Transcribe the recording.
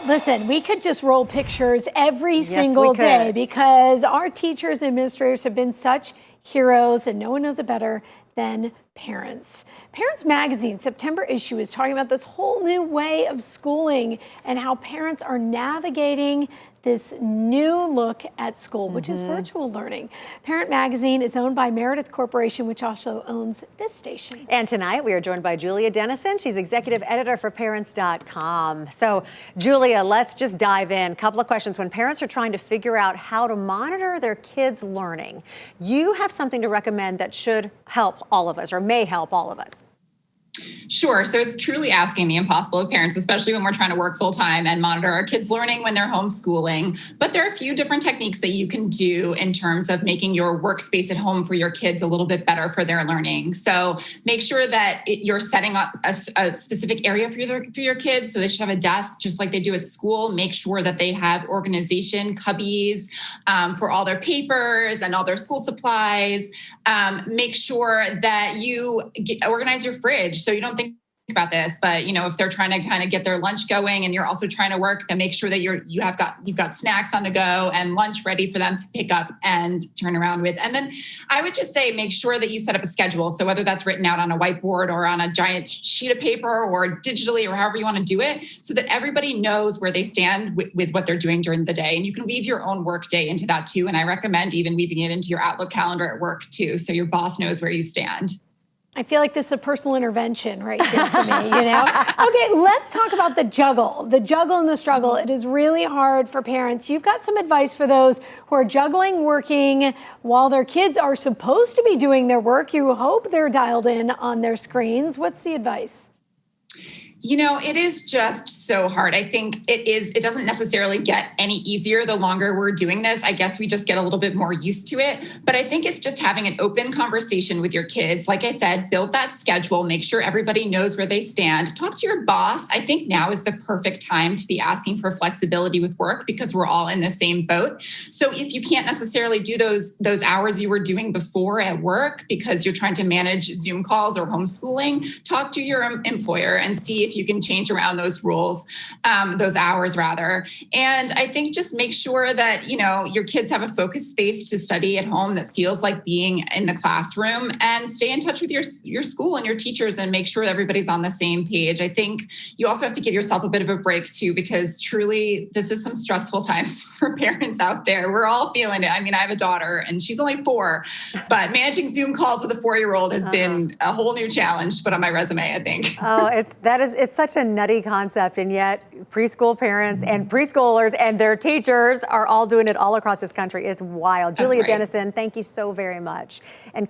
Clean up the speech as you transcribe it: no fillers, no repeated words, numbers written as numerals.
Listen, we could just roll pictures every Yes, single we could. day because our teachers and administrators have been such heroes, and no one knows it better than parents. Parents Magazine September issue is talking about this whole new way of schooling and how parents are navigating this new look at school, which is virtual learning. Parent Magazine is owned by Meredith Corporation, which also owns this station. And tonight we are joined by Julia Dennison. She's executive editor for Parents.com. So Julia, let's just dive in. A couple of questions. When parents are trying to figure out how to monitor their kids' learning, you have something to recommend that should help all of us, or may help all of us. Sure. So it's truly asking the impossible of parents, especially when we're trying to work full time and monitor our kids' learning when they're homeschooling. But there are a few different techniques that you can do in terms of making your workspace at home for your kids a little bit better for their learning. So make sure that you're setting up a specific area for your kids. So they should have a desk just like they do at school. Make sure that they have organization cubbies for all their papers and all their school supplies. Make sure that you organize your fridge so you don't think about this, but if they're trying to kind of get their lunch going and you're also trying to work, then make sure that you've got snacks on the go and lunch ready for them to pick up and turn around with. And then I would just say make sure that you set up a schedule. So whether that's written out on a whiteboard or on a giant sheet of paper or digitally or however you want to do it, so that everybody knows where they stand with what they're doing during the day. And you can weave your own work day into that too. And I recommend even weaving it into your Outlook calendar at work too, so your boss knows where you stand. I feel like this is a personal intervention right here for me, Okay, let's talk about the juggle and the struggle. It is really hard for parents. You've got some advice for those who are juggling working while their kids are supposed to be doing their work. You hope they're dialed in on their screens. What's the advice? It is just so hard. I think it doesn't necessarily get any easier the longer we're doing this. I guess we just get a little bit more used to it. But I think it's just having an open conversation with your kids. Like I said, build that schedule, make sure everybody knows where they stand. Talk to your boss. I think now is the perfect time to be asking for flexibility with work because we're all in the same boat. So if you can't necessarily do those hours you were doing before at work because you're trying to manage Zoom calls or homeschooling, talk to your employer and see if you can change around those rules, those hours rather. And I think just make sure that, your kids have a focused space to study at home that feels like being in the classroom, and stay in touch with your school and your teachers and make sure that everybody's on the same page. I think you also have to give yourself a bit of a break too, because truly this is some stressful times for parents out there. We're all feeling it. I mean, I have a daughter and she's only 4, but managing Zoom calls with a 4-year-old has been a whole new challenge to put on my resume, I think. Oh, it's such a nutty concept, and yet preschool parents and preschoolers and their teachers are all doing it all across this country. It's wild. Julia Dennison, thank you so very much. And